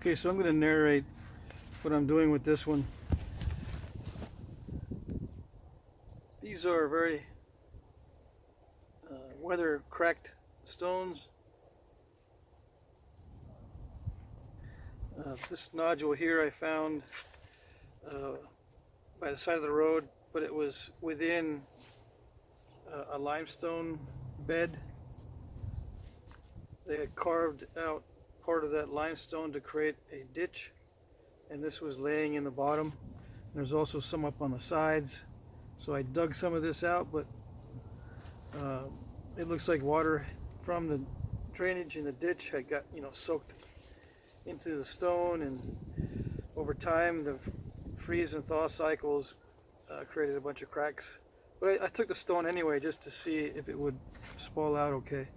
Okay, so I'm going to narrate what I'm doing with this one. These are very weather cracked stones. This nodule here I found by the side of the road, but it was within a limestone bed. They had carved out part of that limestone to create a ditch, and this was laying in the bottom. There's also some up on the sides, so I dug some of this out, but it looks like water from the drainage in the ditch had got soaked into the stone, and over time the freeze and thaw cycles created a bunch of cracks. But I took the stone anyway just to see if it would spall out okay.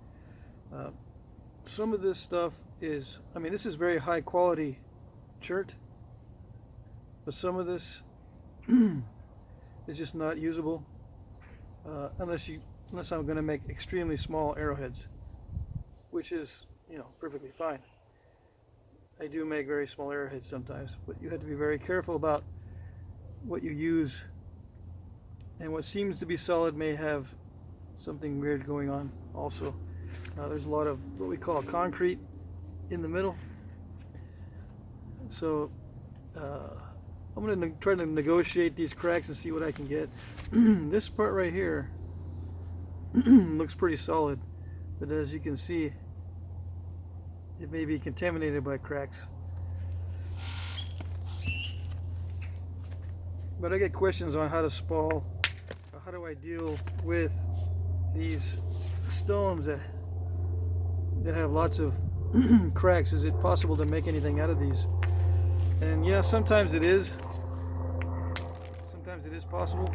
Some of this stuff is, this is very high quality chert, but some of this is just not usable unless I'm going to make extremely small arrowheads, which is perfectly fine. I do make very small arrowheads sometimes, but you have to be very careful about what you use, and what seems to be solid may have something weird going on also. There's a lot of what we call concrete in the middle, so I'm going to try to negotiate these cracks and see what I can get. This part right here looks pretty solid, but as you can see, it may be contaminated by cracks. But I get questions on how to spall, or how do I deal with these stones that have lots of cracks. Is it possible to make anything out of these? And yeah, sometimes it is. Sometimes it is possible.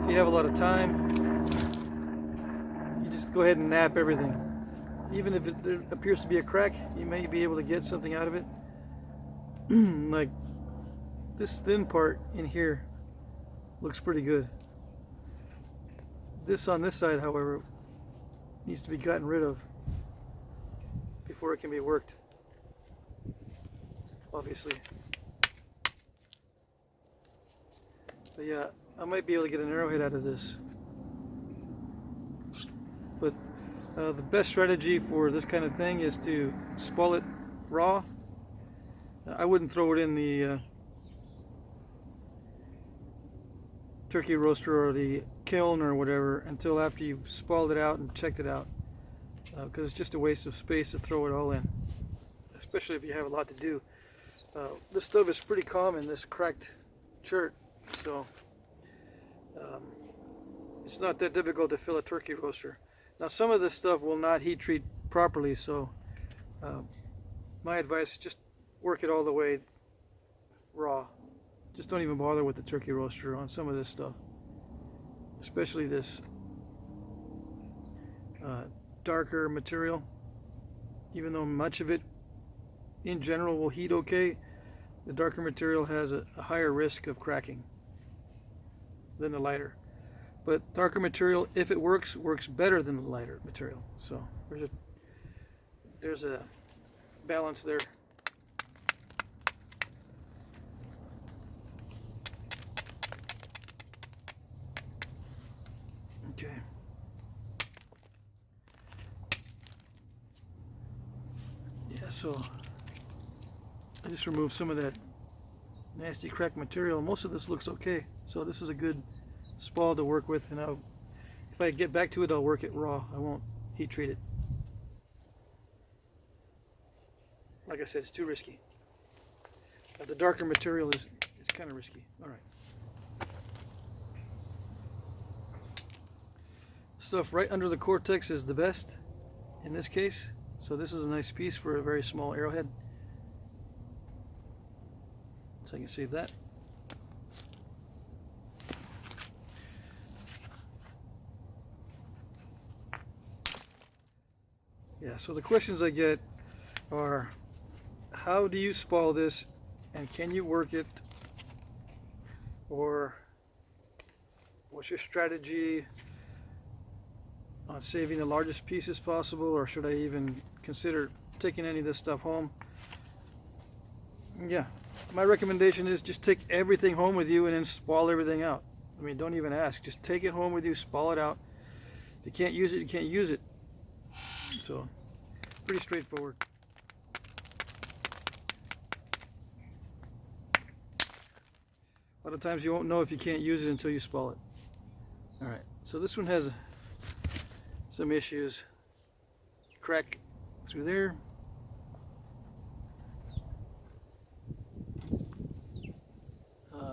If you have a lot of time, you just go ahead and nap everything. Even if there appears to be a crack, you may be able to get something out of it. Like this thin part in here looks pretty good. This on this side, however, needs to be gotten rid of before it can be worked, obviously. But yeah, I might be able to get an arrowhead out of this. But the best strategy for this kind of thing is to spall it raw. I wouldn't throw it in the turkey roaster or the kiln or whatever until after you've spalled it out and checked it out, because it's just a waste of space to throw it all in, especially if you have a lot to do. This stuff is pretty common, this cracked chert, so it's not that difficult to fill a turkey roaster. Now some of this stuff will not heat treat properly, so my advice is just work it all the way raw. Just don't even bother with the turkey roaster on some of this stuff, especially this darker material. Even though much of it in general will heat okay, the darker material has a higher risk of cracking than the lighter. But darker material, if it works better than the lighter material. So there's a balance there. Okay. Yeah, so I just removed some of that nasty cracked material. Most of this looks okay, so this is a good spall to work with, and if I get back to it, I'll work it raw. I won't heat treat it. Like I said, it's too risky. The darker material is kind of risky. All right. Stuff right under the cortex is the best in this case, so this is a nice piece for a very small arrowhead, so I can save that. Yeah, so the questions I get are, how do you spall this, and can you work it, or what's your strategy? on saving the largest pieces possible, or should I even consider taking any of this stuff home? Yeah, my recommendation is just take everything home with you and then spall everything out. I mean, don't even ask. Just take it home with you, spall it out. If you can't use it, you can't use it. So, pretty straightforward. A lot of times you won't know if you can't use it until you spall it. Alright, so this one has some issues. Crack through there.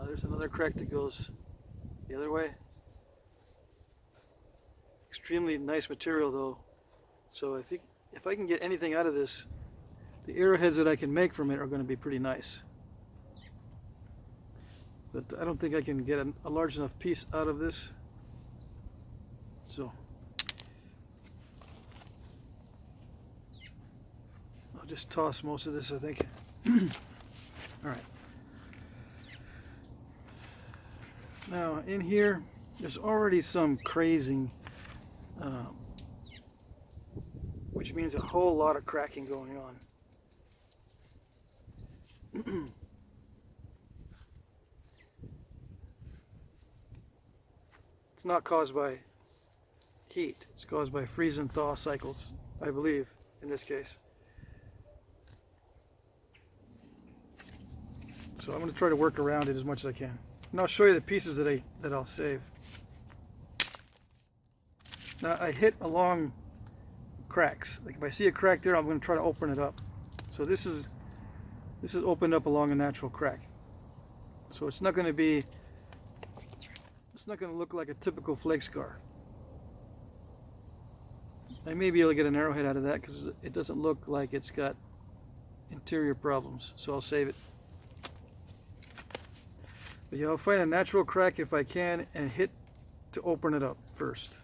There's another crack that goes the other way. Extremely nice material though. So if I can get anything out of this, the arrowheads that I can make from it are going to be pretty nice. But I don't think I can get a large enough piece out of this. So I'll just toss most of this, I think. Alright. Now in here, there's already some crazing, which means a whole lot of cracking going on. It's not caused by heat, it's caused by freeze and thaw cycles, I believe, in this case. So I'm going to try to work around it as much as I can. And I'll show you the pieces that I'll save. Now I hit along cracks. Like if I see a crack there, I'm going to try to open it up. So this is opened up along a natural crack. So it's not going to look like a typical flake scar. I may be able to get an arrowhead out of that because it doesn't look like it's got interior problems. So I'll save it. But yeah, I'll find a natural crack if I can and hit to open it up first.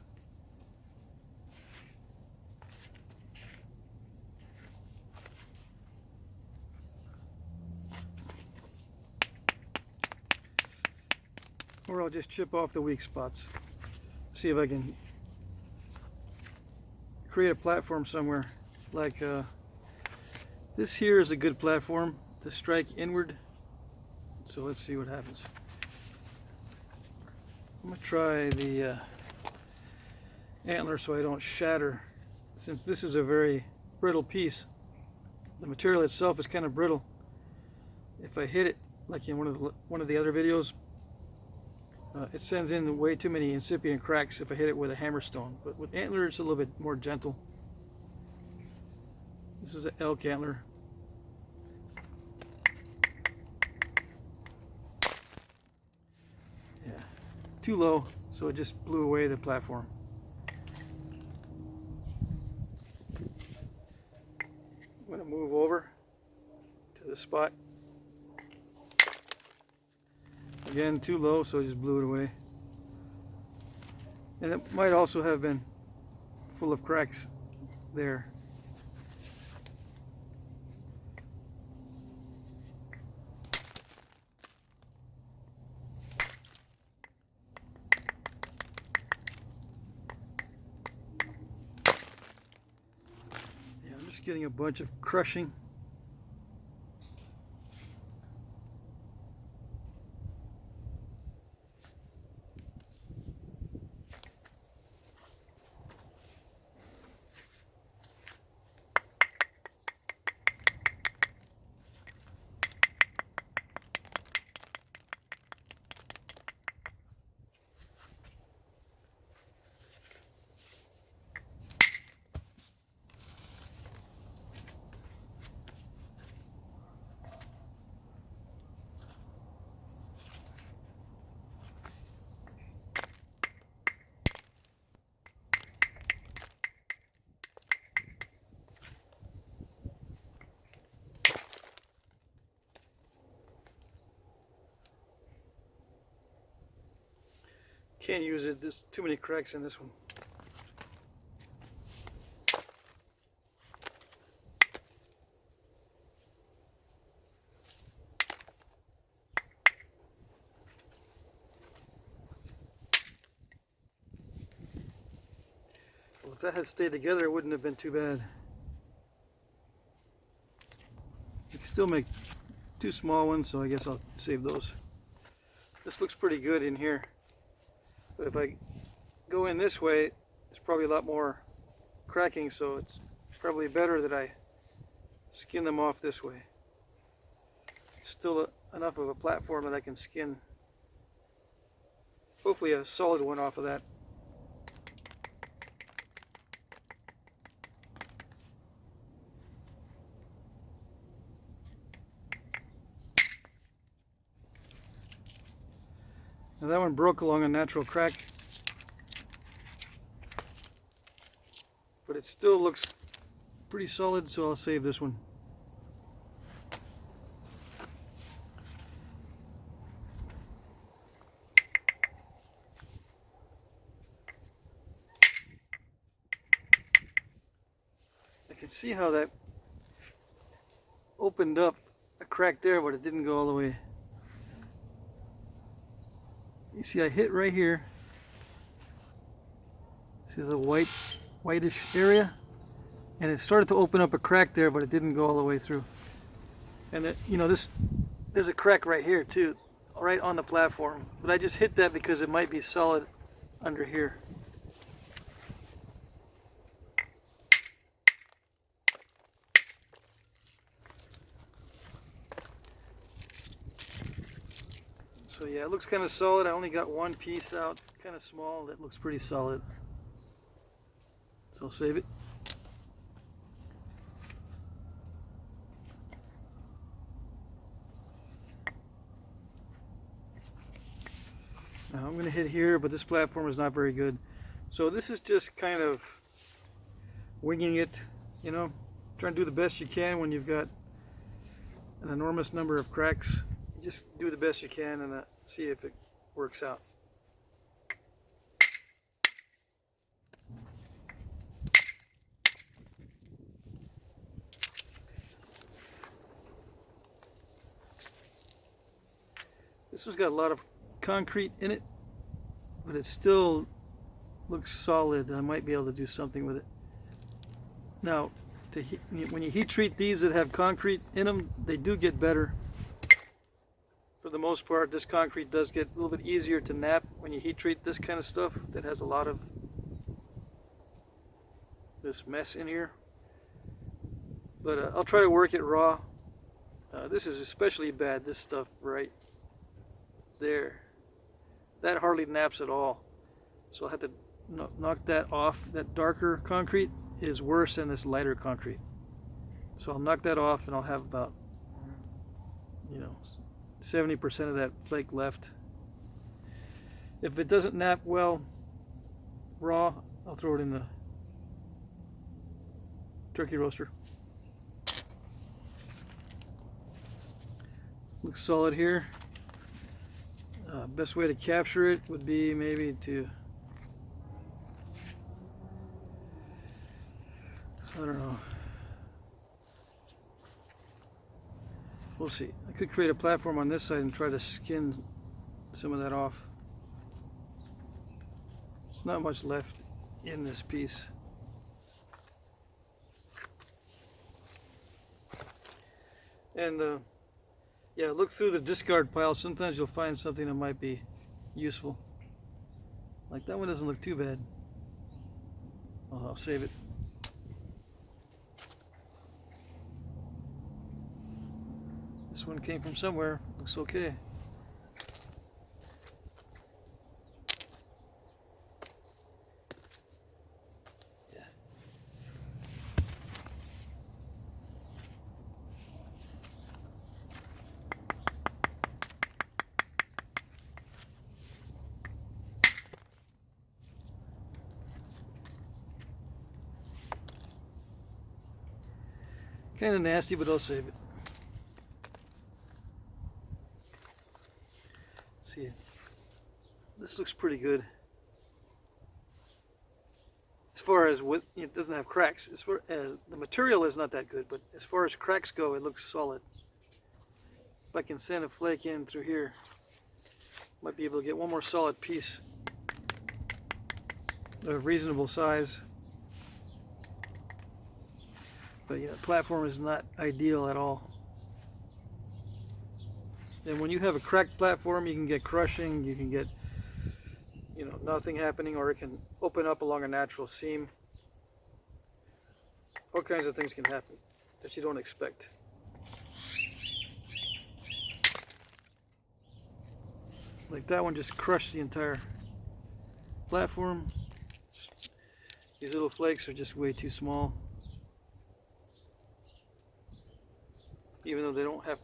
Or I'll just chip off the weak spots. See if I can create a platform somewhere. Like this here is a good platform to strike inward. So let's see what happens. I'm going to try the antler so I don't shatter. Since this is a very brittle piece, the material itself is kind of brittle. If I hit it, like in one of the other videos, it sends in way too many incipient cracks if I hit it with a hammerstone. But with antler, it's a little bit more gentle. This is an elk antler. Yeah, too low, so it just blew away the platform. I'm going to move over to this spot. Again, too low, so I just blew it away. And it might also have been full of cracks there. Yeah, I'm just getting a bunch of crushing. Can't use it, there's too many cracks in this one. If that had stayed together, it wouldn't have been too bad. You can still make 2 small ones, so I guess I'll save those. This looks pretty good in here, but if I go in this way, there's probably a lot more cracking, so it's probably better that I skin them off this way. Still enough of a platform that I can skin, hopefully a solid one off of that. Now that one broke along a natural crack, but it still looks pretty solid, so I'll save this one. I can see how that opened up a crack there, but it didn't go all the way. You see I hit right here. See the whitish area? And it started to open up a crack there, but it didn't go all the way through. And you know, there's a crack right here too, right on the platform. But I just hit that because it might be solid under here. So yeah, it looks kind of solid. I only got one piece out, kind of small, that looks pretty solid. So I'll save it. Now I'm going to hit here, but this platform is not very good. So this is just kind of winging it, you know, trying to do the best you can when you've got an enormous number of cracks. Just do the best you can and see if it works out. This one's got a lot of concrete in it, but it still looks solid. I might be able to do something with it. Now, when you heat treat these that have concrete in them, they do get better. For the most part, this concrete does get a little bit easier to nap when you heat treat this kind of stuff that has a lot of this mess in here. But I'll try to work it raw. This is especially bad, this stuff right there. That hardly naps at all. So I'll have to knock that off. That darker concrete is worse than this lighter concrete. So I'll knock that off and I'll have about, 70% of that flake left. If it doesn't nap well raw, I'll throw it in the turkey roaster. Looks solid here. Best way to capture it would be maybe to, I don't know. We'll see. I could create a platform on this side and try to skin some of that off. There's not much left in this piece. And yeah, look through the discard pile. Sometimes you'll find something that might be useful. Like that one doesn't look too bad. Well, I'll save it. This one came from somewhere. Looks okay. Yeah. Kind of nasty, but I'll save it. See, this looks pretty good. As far as it doesn't have cracks. As far as the material is not that good, but as far as cracks go, it looks solid. If I can send a flake in through here, might be able to get one more solid piece of reasonable size. But yeah, platform is not ideal at all. And when you have a cracked platform, you can get crushing, you can get, you know, nothing happening, or it can open up along a natural seam. All kinds of things can happen that you don't expect. Like that one just crushed the entire platform. These little flakes are just way too small. Even though they don't have,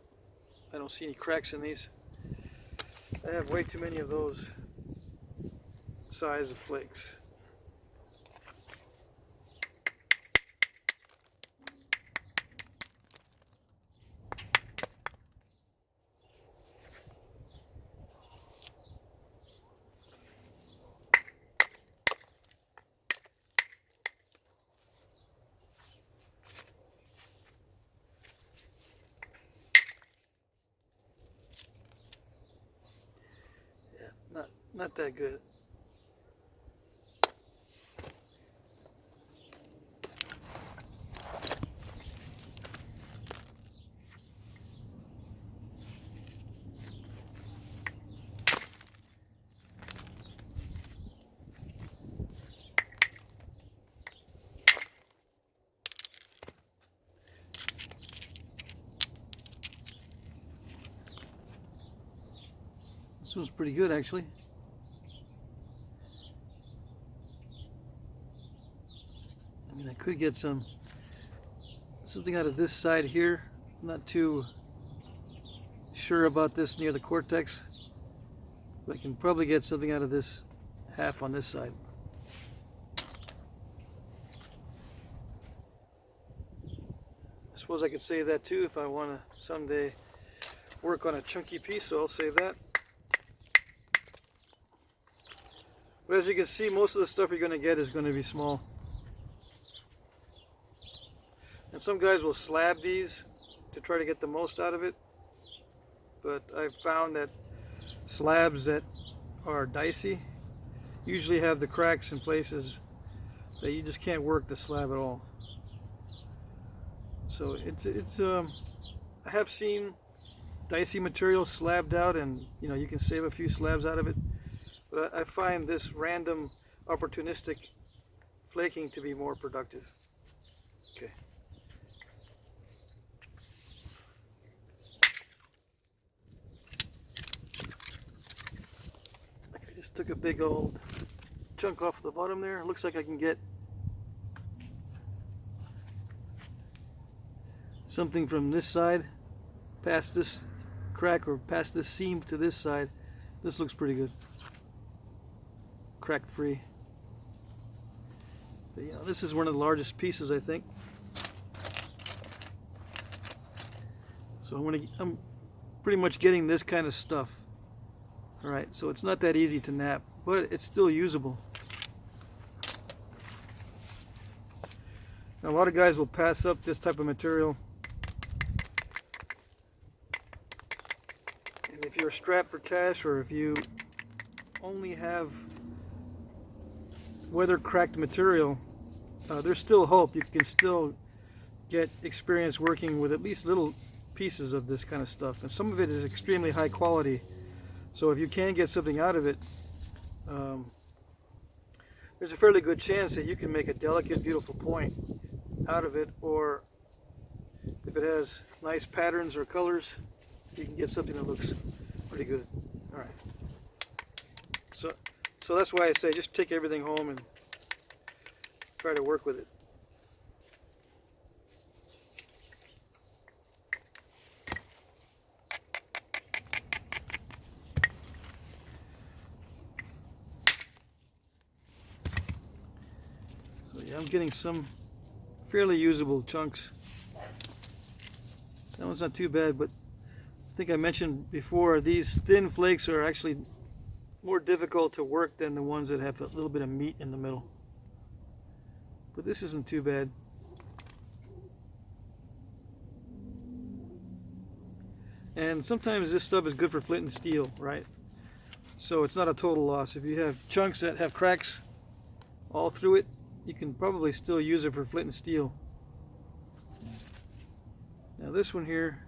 I don't see any cracks in these. I have way too many of those size of flakes. Not that good. This one's pretty good, actually. I mean, I could get something out of this side here. I'm not too sure about this near the cortex, but I can probably get something out of this half on this side. I suppose I could save that too if I want to someday work on a chunky piece, so I'll save that. But as you can see, most of the stuff you're going to get is going to be small. And some guys will slab these to try to get the most out of it. But I've found that slabs that are dicey usually have the cracks in places that you just can't work the slab at all. So I have seen dicey material slabbed out, and you know, you can save a few slabs out of it. But I find this random opportunistic flaking to be more productive. Okay. I just took a big old chunk off the bottom there. It looks like I can get something from this side past this crack, or past this seam to this side. This looks pretty good. Crack free. But, you know, this is one of the largest pieces, I think. So I'm pretty much getting this kind of stuff. All right, so it's not that easy to nap, but it's still usable. Now, a lot of guys will pass up this type of material. And if you're strapped for cash, or if you only have weather cracked material, there's still hope. You can still get experience working with at least little pieces of this kind of stuff, and some of it is extremely high quality. So if you can get something out of it, there's a fairly good chance that you can make a delicate, beautiful point out of it, or if it has nice patterns or colors, you can get something that looks pretty good. All right. So that's why I say just take everything home and try to work with it. So yeah, I'm getting some fairly usable chunks. That one's not too bad, but I think I mentioned before, these thin flakes are actually more difficult to work than the ones that have a little bit of meat in the middle. But this isn't too bad. And sometimes this stuff is good for flint and steel, right? So it's not a total loss. If you have chunks that have cracks all through it, you can probably still use it for flint and steel. Now this one here,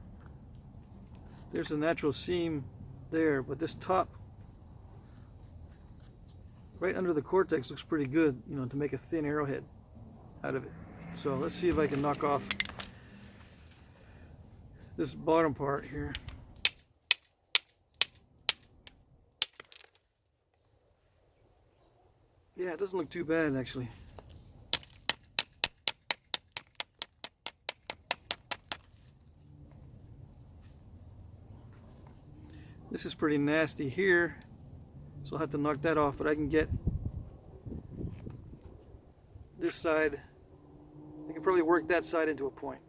there's a natural seam there, but this top right under the cortex looks pretty good, you know, to make a thin arrowhead out of it. So let's see if I can knock off this bottom part here. Yeah, it doesn't look too bad actually. This is pretty nasty here, so I'll have to knock that off, but I can get this side, I can probably work that side into a point.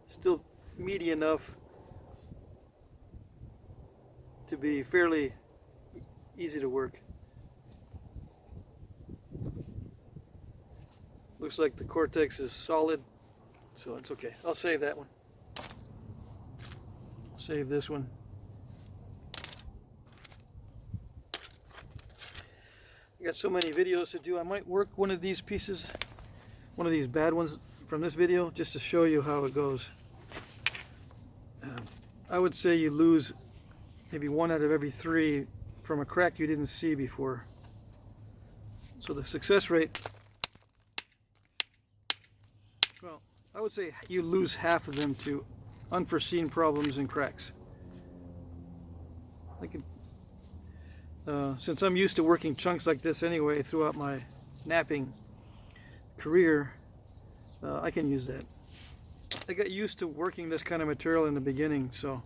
Still meaty enough to be fairly easy to work. Looks like the cortex is solid, so it's okay. I'll save that one. I'll save this one. I got so many videos to do. I might work one of these pieces, one of these bad ones from this video, just to show you how it goes. I would say you lose maybe 1 out of every 3 from a crack you didn't see before. So the success rate, well, I would say you lose half of them to unforeseen problems and cracks. I can, since I'm used to working chunks like this anyway throughout my knapping career, I can use that. I got used to working this kind of material in the beginning, so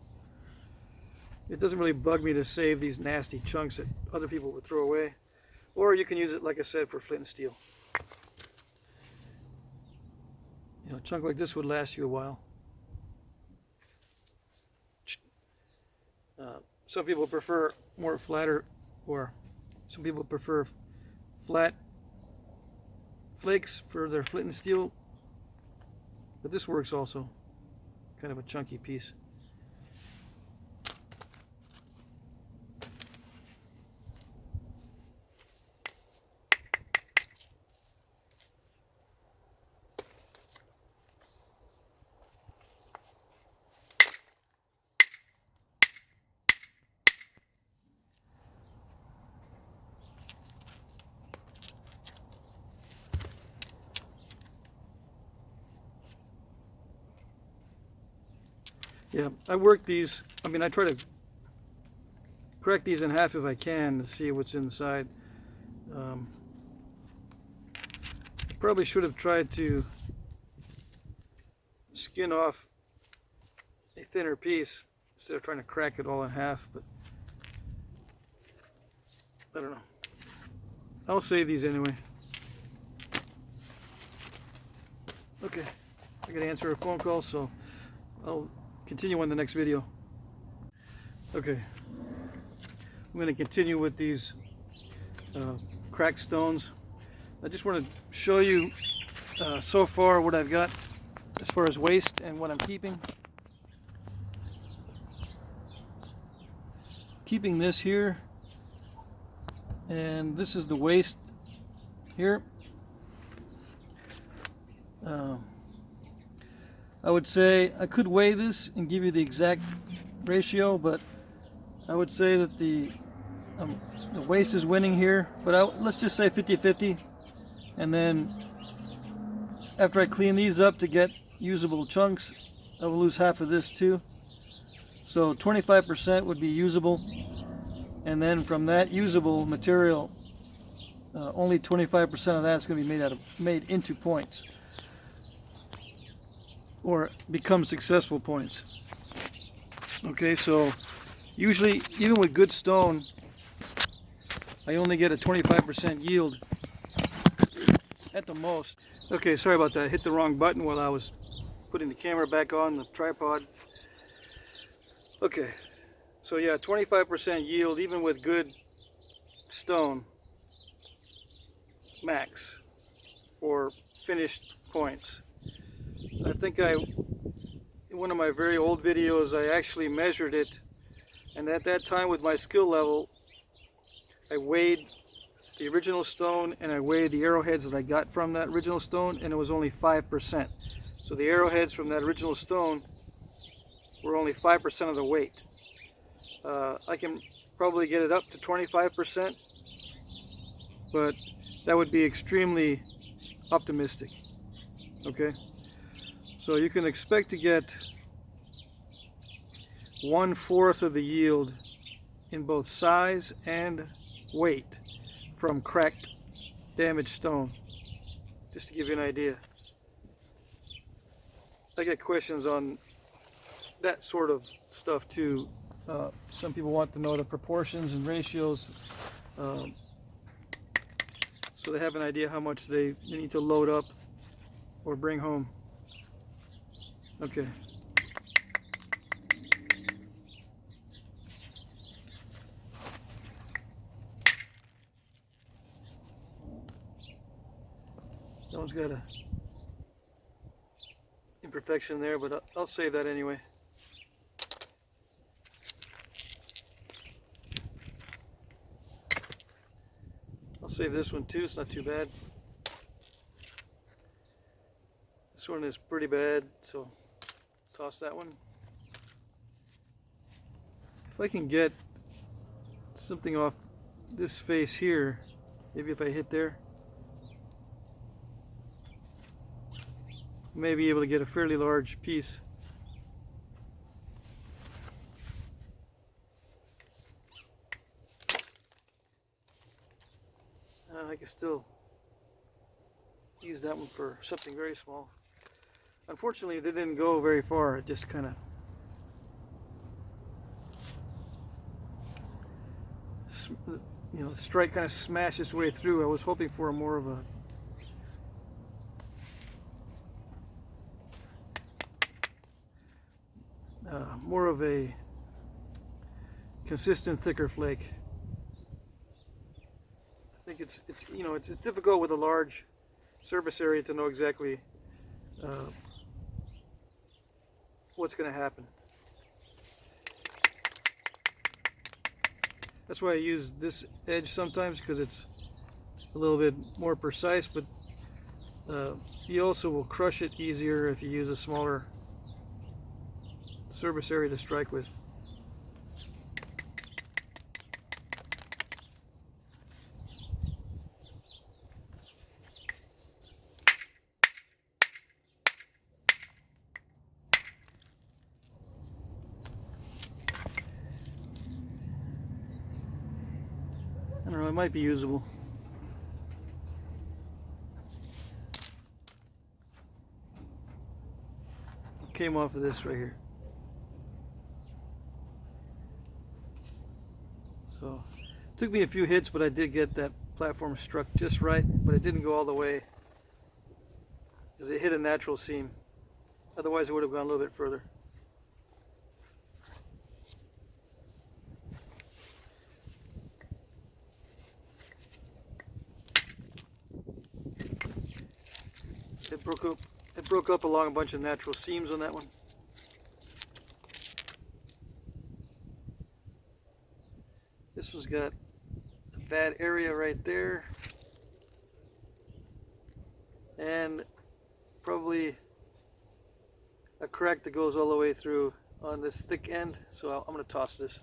it doesn't really bug me to save these nasty chunks that other people would throw away. Or you can use it, like I said, for flint and steel. You know, a chunk like this would last you a while. Some people prefer more flatter, or some people prefer flat flakes for their flint and steel, but this works also. Kind of a chunky piece. Yeah, I work these, I mean, I try to crack these in half if I can to see what's inside. Probably should have tried to skin off a thinner piece instead of trying to crack it all in half, but I don't know. I'll save these anyway. Okay, I gotta answer a phone call, so I'll continue on the next video. Okay, I'm going to continue with these cracked stones. I just want to show you so far what I've got as far as waste and what I'm keeping. Keeping this here, and this is the waste here. I would say I could weigh this and give you the exact ratio, but I would say that the waste is winning here, but let's just say 50-50, and then after I clean these up to get usable chunks, I will lose half of this too. So 25% would be usable, and then from that usable material, only 25% of that is going to be made into points, or become successful points. Okay, so usually, even with good stone, I only get a 25% yield at the most. Okay, sorry about that. I hit the wrong button while I was putting the camera back on the tripod. Okay, so yeah, 25% yield even with good stone, max, for finished points. I think in one of my very old videos, I actually measured it, and at that time with my skill level, I weighed the original stone and I weighed the arrowheads that I got from that original stone, and it was only 5%. So the arrowheads from that original stone we're only 5% of the weight. I can probably get it up to 25%, but that would be extremely optimistic. Okay, so you can expect to get 1/4 of the yield in both size and weight from cracked, damaged stone, just to give you an idea. I get questions on that sort of stuff too. Some people want to know the proportions and ratios, so they have an idea how much they need to load up or bring home. Okay. That one's got a imperfection there, but I'll save that anyway. I'll save this one too, it's not too bad. This one is pretty bad, so toss that one. If I can get something off this face here, maybe if I hit there, may be able to get a fairly large piece. I can still use that one for something very small. Unfortunately, they didn't go very far. It just kind of the strike kind of smashed its way through. I was hoping for more of a consistent, thicker flake. I think it's difficult with a large surface area to know exactly what's going to happen. That's why I use this edge sometimes, because it's a little bit more precise, but you also will crush it easier if you use a smaller surface area to strike with. I don't know, it might be usable. It came off of this right here. So, it took me a few hits, but I did get that platform struck just right, but it didn't go all the way because it hit a natural seam. Otherwise, it would have gone a little bit further. It broke up along a bunch of natural seams on that one. This one's got a bad area right there, and probably a crack that goes all the way through on this thick end, so I'm going to toss this.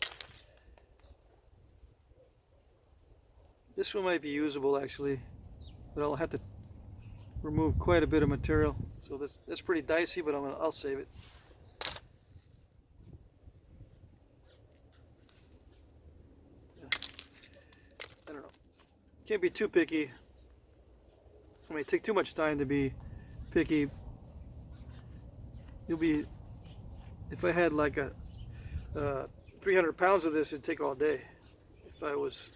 This one might be usable actually, but I'll have to remove quite a bit of material, so that's pretty dicey, but I'll save it. I don't know. Can't be too picky. I mean, take too much time to be picky. If I had like 300 pounds of this, it'd take all day. If I was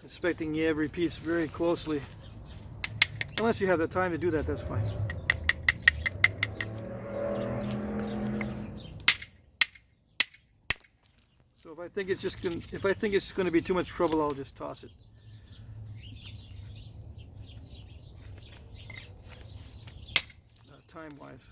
inspecting every piece very closely. Unless you have the time to do that, that's fine. So if I think it's going to be too much trouble, I'll just toss it. Time-wise.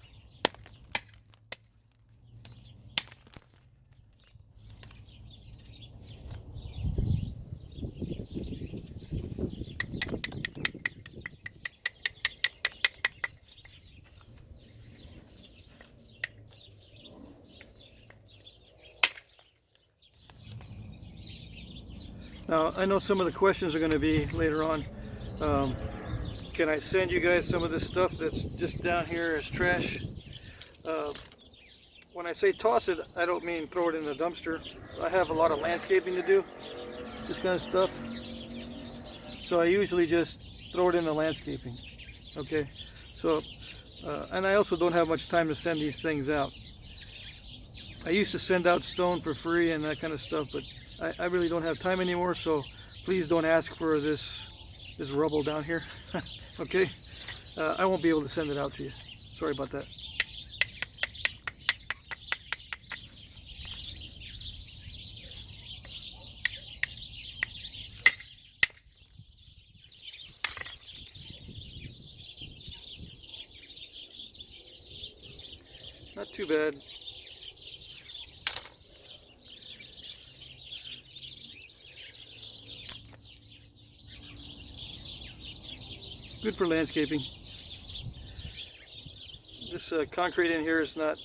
Now, I know some of the questions are going to be later on. Can I send you guys some of this stuff that's just down here as trash? When I say toss it, I don't mean throw it in the dumpster. I have a lot of landscaping to do, this kind of stuff. So I usually just throw it in the landscaping. Okay, so, and I also don't have much time to send these things out. I used to send out stone for free and that kind of stuff, but I really don't have time anymore, so please don't ask for this rubble down here. Okay, I won't be able to send it out to you. Sorry about that. Not too bad. Good for landscaping. This concrete in here is not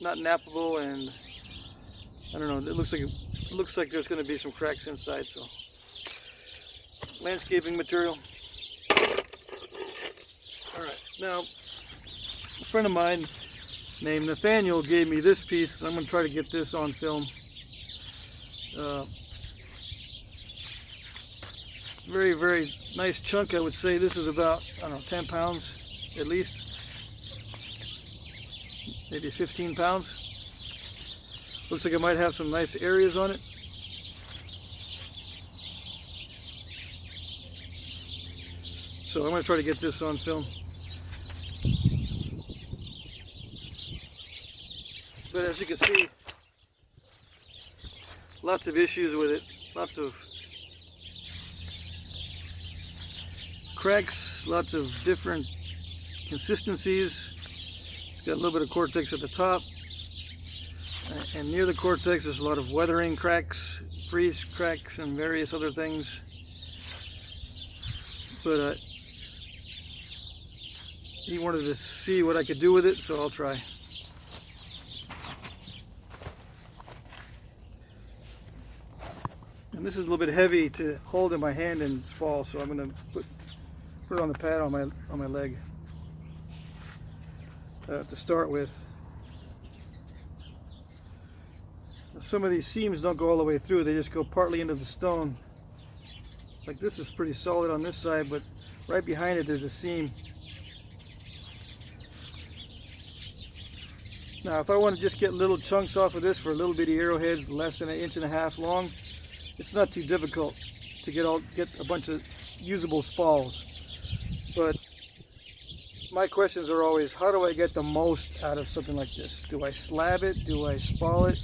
nappable, and I don't know. It looks like there's going to be some cracks inside. So landscaping material. All right, now a friend of mine named Nathaniel gave me this piece. I'm going to try to get this on film. Very, very nice chunk, I would say. This is about, I don't know, 10 pounds at least. Maybe 15 pounds. Looks like it might have some nice areas on it. So I'm going to try to get this on film. But as you can see, lots of issues with it. Lots of cracks, lots of different consistencies. It's got a little bit of cortex at the top, and near the cortex there's a lot of weathering cracks, freeze cracks, and various other things. But he wanted to see what I could do with it, so I'll try. And this is a little bit heavy to hold in my hand and spall, so I'm going to put it on the pad on my leg to start with. Some of these seams don't go all the way through; they just go partly into the stone. Like this is pretty solid on this side, but right behind it there's a seam. Now, if I want to just get little chunks off of this for little bitty arrowheads, less than 1.5 inches long, it's not too difficult to get a bunch of usable spalls. But my questions are always, how do I get the most out of something like this? Do I slab it? Do I spall it?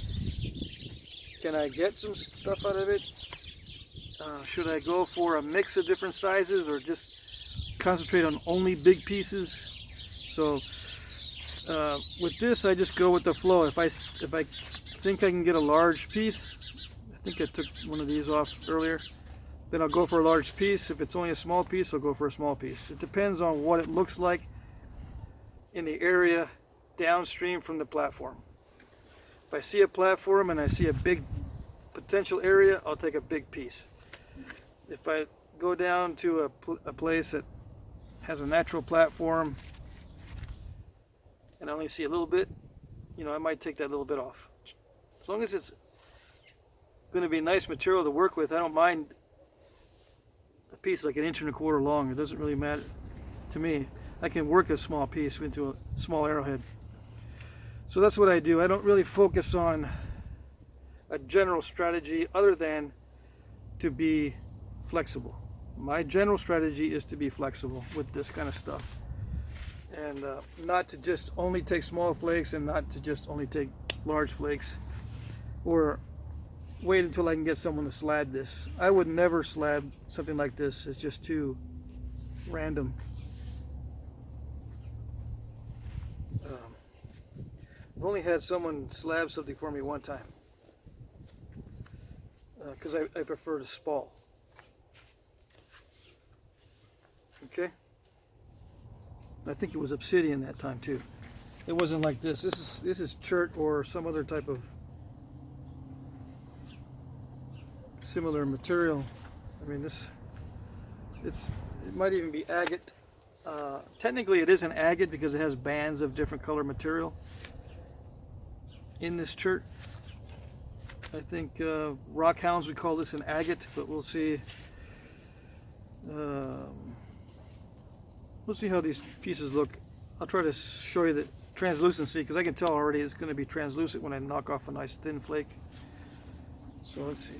Can I get some stuff out of it? Should I go for a mix of different sizes, or just concentrate on only big pieces? So with this, I just go with the flow. If I think I can get a large piece, I think I took one of these off earlier, then I'll go for a large piece. If it's only a small piece, I'll go for a small piece. It depends on what it looks like in the area downstream from the platform. If I see a platform and I see a big potential area, I'll take a big piece. If I go down to a place that has a natural platform and I only see a little bit, I might take that little bit off. As long as it's going to be nice material to work with, I don't mind a piece like 1.25 inches long. It doesn't really matter to me. I can work a small piece into a small arrowhead. So that's what I do. I don't really focus on a general strategy other than to be flexible. My general strategy is to be flexible with this kind of stuff, and not to just only take small flakes and not to just only take large flakes, or wait until I can get someone to slab this. I would never slab something like this. It's just too random. I've only had someone slab something for me one time, because I prefer to spall. Okay? I think it was obsidian that time too. It wasn't like this. This is chert or some other type of similar material. I mean, it might even be agate. Technically it isn't agate because it has bands of different color material in this chert. I think rock hounds would call this an agate, but we'll see. We'll see how these pieces look. I'll try to show you the translucency because I can tell already it's going to be translucent when I knock off a nice thin flake. So let's see.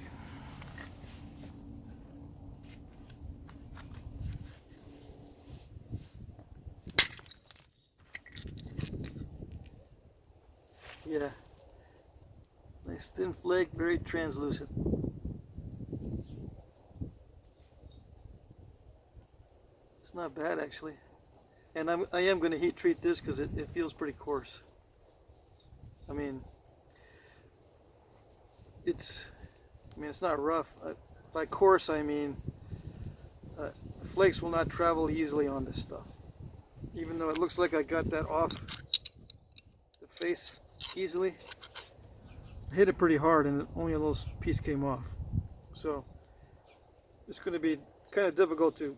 Yeah, nice thin flake, very translucent. It's not bad actually. And I am going to heat treat this because it feels pretty coarse. I mean, it's not rough. By coarse I mean flakes will not travel easily on this stuff. Even though it looks like I got that off the face easily, I hit it pretty hard and only a little piece came off. So it's going to be kind of difficult to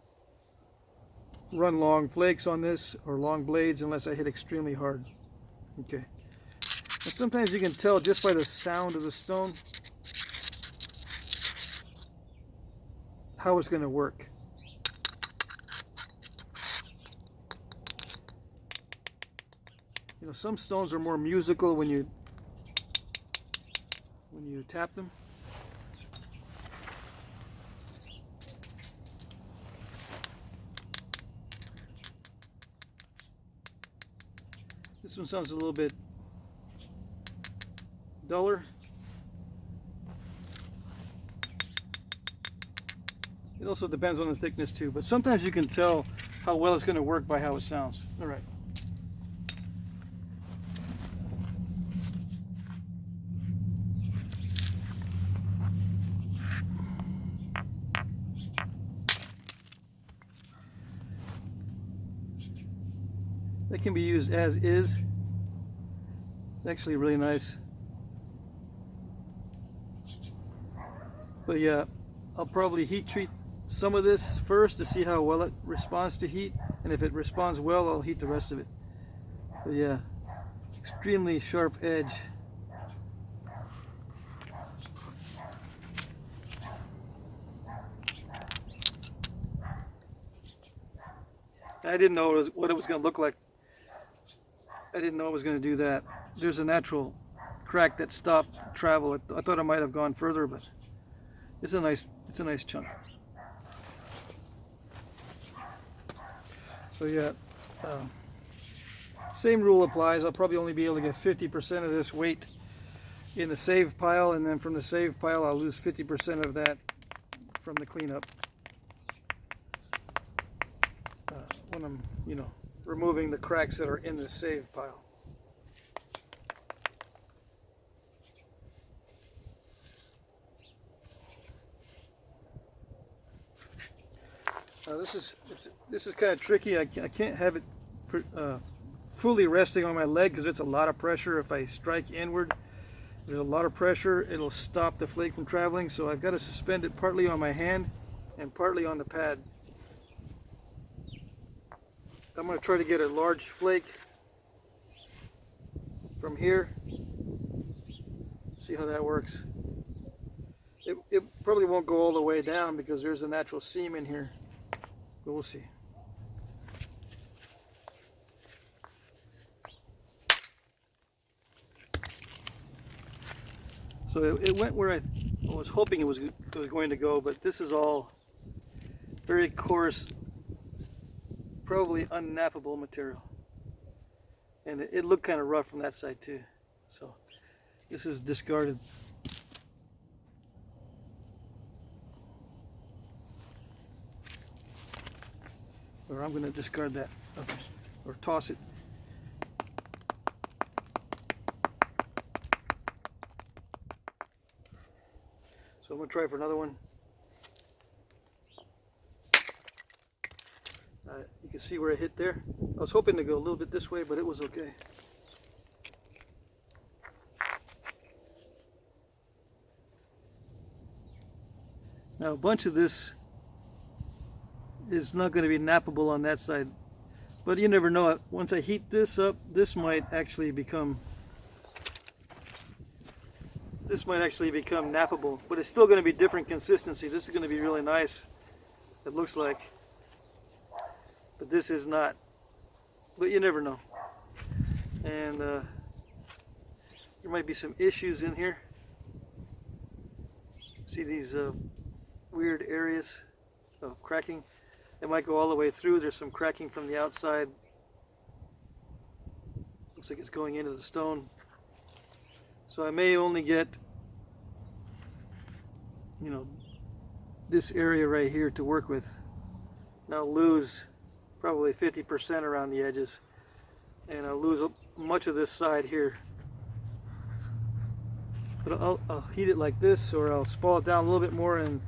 run long flakes on this or long blades unless I hit extremely hard. Okay. And sometimes you can tell just by the sound of the stone how it's going to work. You know, some stones are more musical when you tap them. This one sounds a little bit duller. It also depends on the thickness too, but sometimes you can tell how well it's going to work by how it sounds. All right. That can be used as is. It's actually really nice. But yeah, I'll probably heat treat some of this first to see how well it responds to heat, and if it responds well, I'll heat the rest of it. But yeah, extremely sharp edge. I didn't know what it was going to look like. I didn't know it was going to do that. There's a natural crack that stopped travel. I thought I might have gone further, but it's a nice chunk. So yeah, same rule applies. I'll probably only be able to get 50% of this weight in the save pile, and then from the save pile I'll lose 50% of that from the cleanup. When I'm, removing the cracks that are in the save pile. Now this is kind of tricky. I can't have it fully resting on my leg because it's a lot of pressure. If I strike inward, there's a lot of pressure. It'll stop the flake from traveling. So I've got to suspend it partly on my hand and partly on the pad. I'm going to try to get a large flake from here. See how that works. It probably won't go all the way down because there's a natural seam in here, but we'll see. So it went where I was hoping it was going to go, but this is all very coarse, probably unnappable material, and it looked kind of rough from that side too, so this is discarded. Or I'm going to discard that, okay, or toss it. So I'm going to try for another one. You can see where it hit there. I was hoping to go a little bit this way, but it was okay. Now a bunch of this is not going to be nappable on that side, but you never know. Once I heat this up, this might actually become nappable, but it's still going to be different consistency. This is going to be really nice, it looks like, but this is not. But you never know. And there might be some issues in here. See these weird areas of cracking? They might go all the way through. There's some cracking from the outside. Looks like it's going into the stone. So I may only get, you know, this area right here to work with. And I'll lose probably 50% around the edges, and I'll lose much of this side here. But I'll heat it like this, or I'll spall it down a little bit more and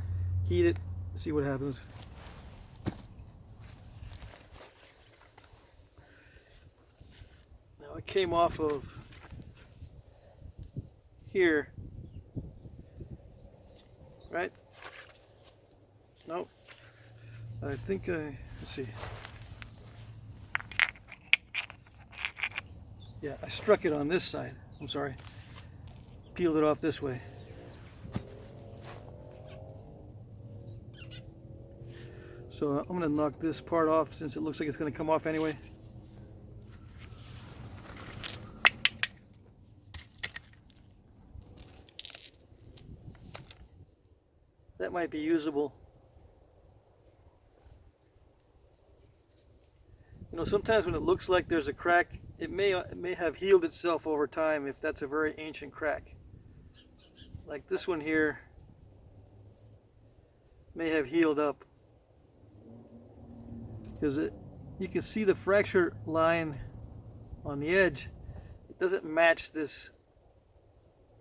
heat it, see what happens. Now it came off of here, right? Nope. I think let's see. Yeah, I struck it on this side. I'm sorry. Peeled it off this way. So I'm going to knock this part off since it looks like it's going to come off anyway. That might be usable. You know, sometimes when it looks like there's a crack, it may have healed itself over time if that's a very ancient crack. Like this one here may have healed up, because you can see the fracture line on the edge. It doesn't match this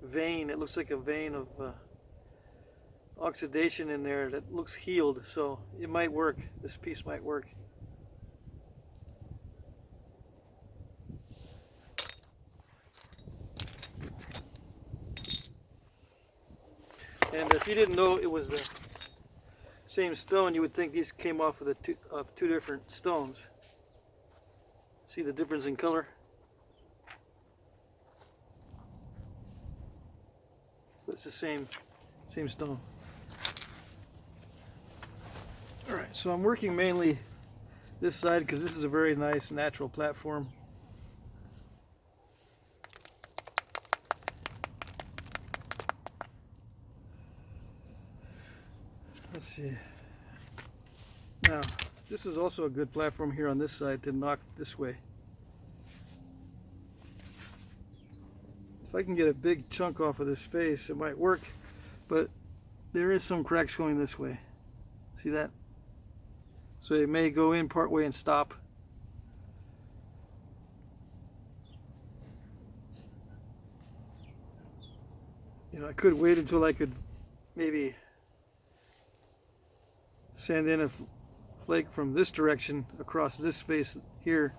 vein. It looks like a vein of oxidation in there that looks healed, so it might work. This piece might work. And if you didn't know it was the same stone, you would think these came off of two different stones. See the difference in color? It's the same stone. All right, so I'm working mainly this side because this is a very nice natural platform. Let's see. Now, this is also a good platform here on this side to knock this way. If I can get a big chunk off of this face, it might work, but there is some cracks going this way. See that? So it may go in part way and stop. You know, I could wait until I could maybe sand in a flake from this direction across this face here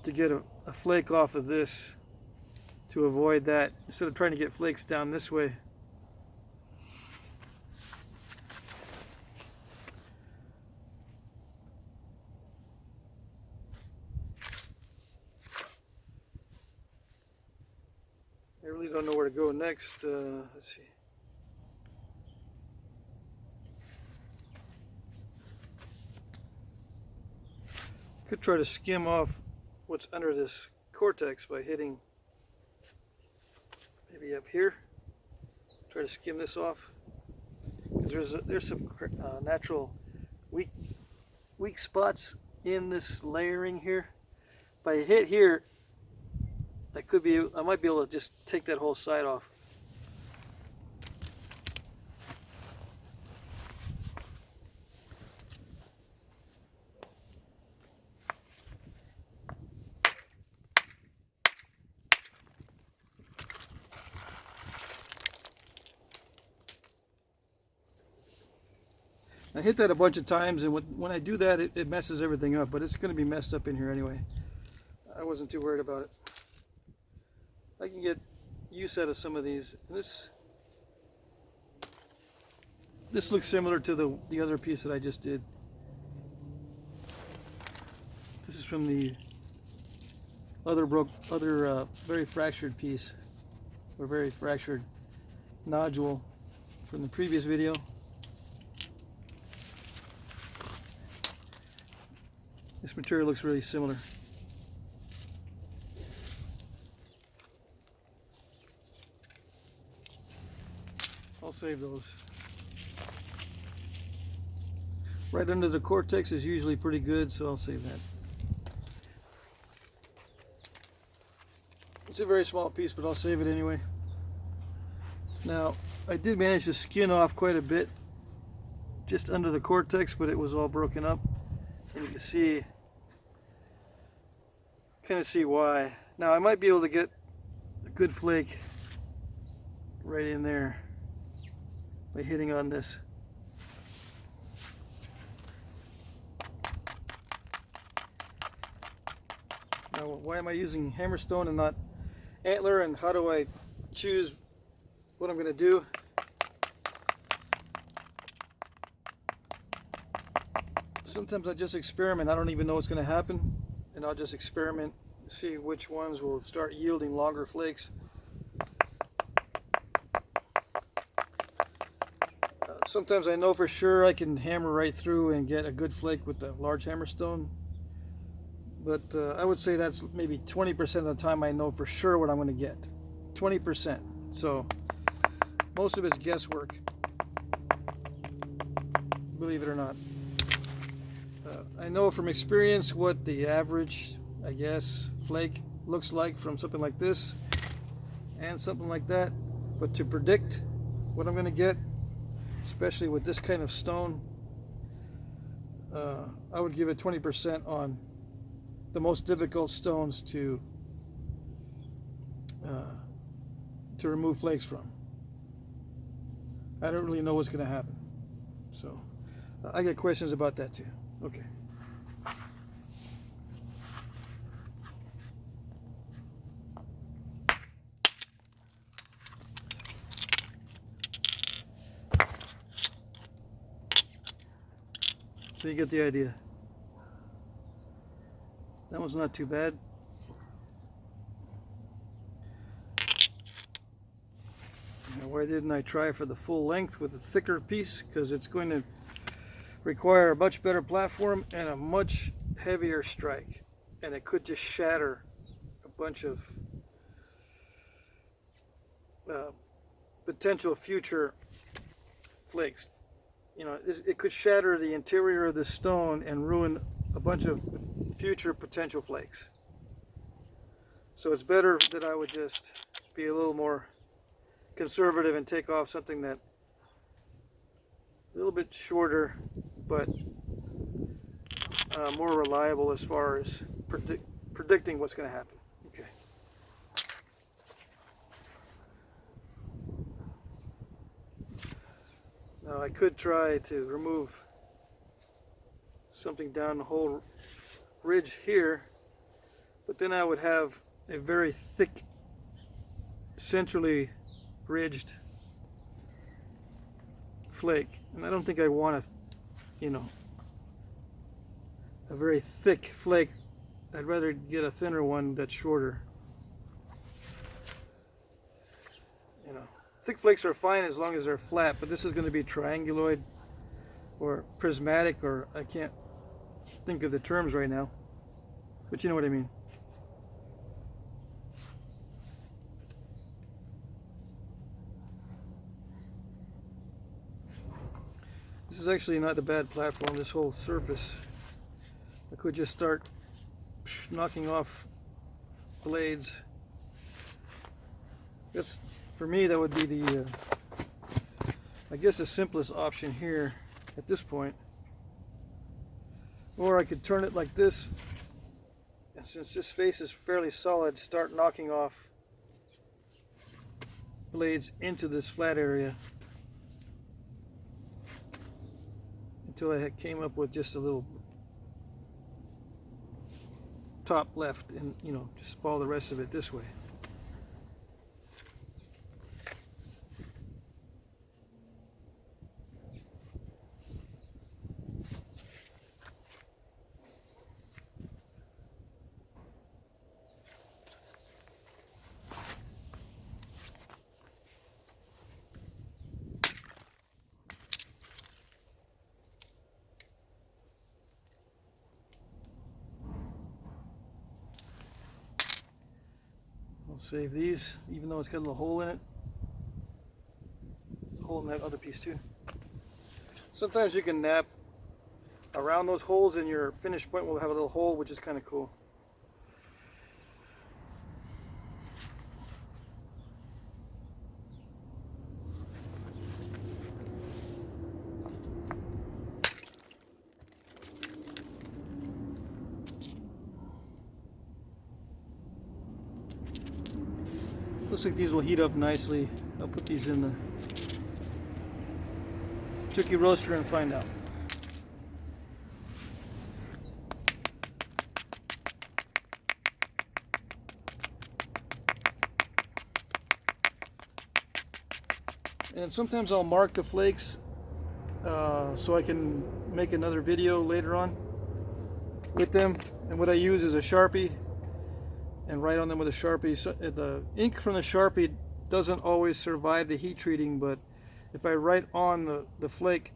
to get a flake off of this, to avoid that, instead of trying to get flakes down this way. I really don't know where to go next. Let's see. Could try to skim off what's under this cortex by hitting maybe up here. Try to skim this off, because there's some natural weak spots in this layering here. If I hit here, I might be able to just take that whole side off. I hit that a bunch of times, and when I do that, it messes everything up, but it's going to be messed up in here anyway. I wasn't too worried about it. I can get use out of some of these. This This looks similar to the other piece that I just did. This is from the other very fractured piece, or very fractured nodule from the previous video. This material looks really similar. I'll save those. Right under the cortex is usually pretty good, so I'll save that. It's a very small piece, but I'll save it anyway. Now, I did manage to skin off quite a bit just under the cortex, but it was all broken up. And you can kind of see why. Now, I might be able to get a good flake right in there by hitting on this. Now, why am I using hammerstone and not antler, and how do I choose what I'm going to do? Sometimes I just experiment. I don't even know what's going to happen, and I'll just experiment, see which ones will start yielding longer flakes. Sometimes I know for sure I can hammer right through and get a good flake with the large hammerstone, but I would say that's maybe 20% of the time I know for sure what I'm going to get. 20%. So most of it's guesswork, believe it or not. I know from experience what the average, I guess, flake looks like from something like this and something like that, but to predict what I'm going to get, especially with this kind of stone, I would give it 20% on the most difficult stones to remove flakes from. I don't really know what's going to happen, so I get questions about that too. Okay. So you get the idea. That one's not too bad. Now, why didn't I try for the full length with a thicker piece? Because it's going to require a much better platform and a much heavier strike, and it could just shatter a bunch of potential future flakes. You know, it could shatter the interior of the stone and ruin a bunch of future potential flakes. So it's better that I would just be a little more conservative and take off something that a little bit shorter, but more reliable as far as predicting what's going to happen. Okay. Now I could try to remove something down the whole ridge here, but then I would have a very thick, centrally ridged flake, and I don't think I want a very thick flake. I'd rather get a thinner one that's shorter. You know, thick flakes are fine as long as they're flat, but this is going to be trianguloid or prismatic, or I can't think of the terms right now, but you know what I mean. This is actually not a bad platform, this whole surface. I could just start knocking off blades. That's, for me, that would be the, I guess, the simplest option here at this point. Or I could turn it like this, and since this face is fairly solid, start knocking off blades into this flat area until I came up with just a little top left, and just spall the rest of it this way. I'll save these, even though it's got a little hole in it. There's a hole in that other piece too. Sometimes you can nap around those holes and your finish point will have a little hole, which is kind of cool. Looks like these will heat up nicely. I'll put these in the turkey roaster and find out. And sometimes I'll mark the flakes so I can make another video later on with them. And what I use is a Sharpie and write on them with a Sharpie. So the ink from the Sharpie doesn't always survive the heat treating, but if I write on the flake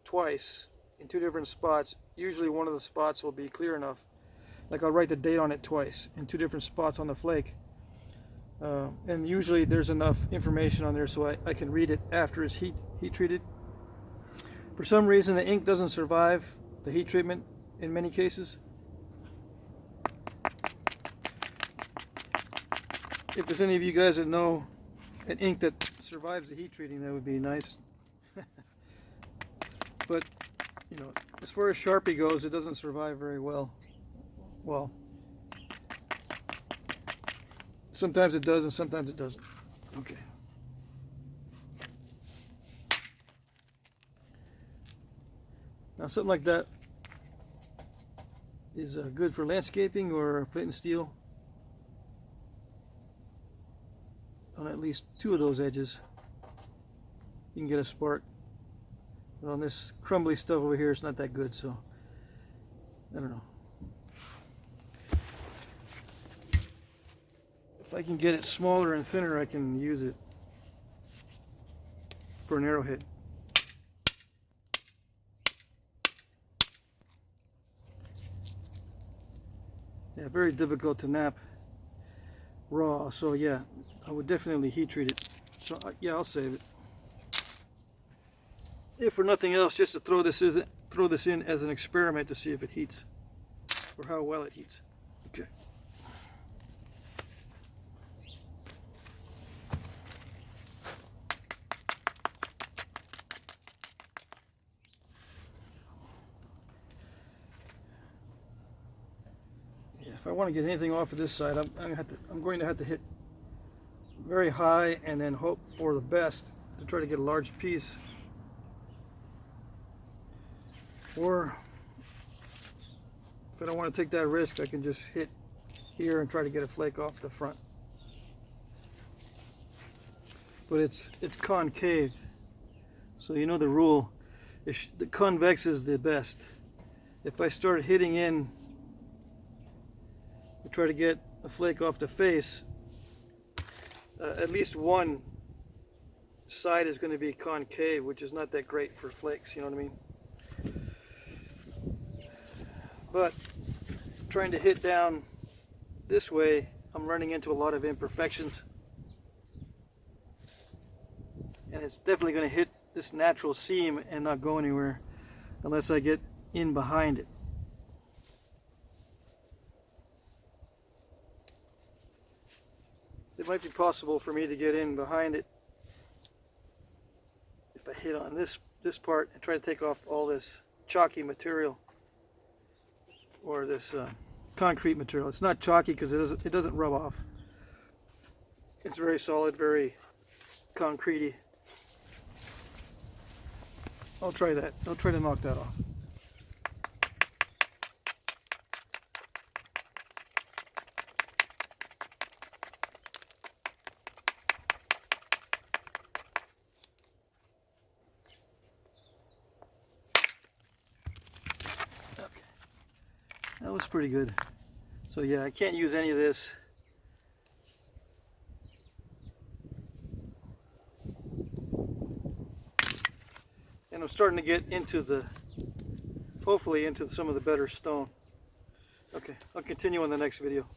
twice in two different spots, usually one of the spots will be clear enough. Like I'll write the date on it twice in two different spots on the flake. And usually there's enough information on there so I can read it after it's heat treated. For some reason the ink doesn't survive the heat treatment in many cases. If there's any of you guys that know an ink that survives the heat treating, that would be nice. But, you know, as far as Sharpie goes, it doesn't survive very well. Well, sometimes it does and sometimes it doesn't. Okay. Now something like that is good for landscaping or flint and steel. On at least two of those edges you can get a spark, but on this crumbly stuff over here it's not that good, so I don't know. If I can get it smaller and thinner, I can use it for an arrowhead. Yeah, very difficult to nap raw, so yeah, I would definitely heat treat it. So yeah, I'll save it. If for nothing else, just to throw this in as an experiment to see if it heats or how well it heats. Okay. Yeah, if I want to get anything off of this side, I'm going to have to hit very high and then hope for the best to try to get a large piece. Or if I don't want to take that risk, I can just hit here and try to get a flake off the front. But it's concave, so you know the rule. The convex is the best. If I start hitting in to try to get a flake off the face, at least one side is going to be concave, which is not that great for flakes, you know what I mean? But trying to hit down this way, I'm running into a lot of imperfections. And it's definitely going to hit this natural seam and not go anywhere unless I get in behind it. It might be possible for me to get in behind it if I hit on this part and try to take off all this chalky material or this concrete material. It's not chalky because it doesn't rub off. It's very solid, very concretey. I'll try that. I'll try to knock that off. That was pretty good. So yeah, I can't use any of this. And I'm starting to get into hopefully into some of the better stone. Okay, I'll continue on the next video.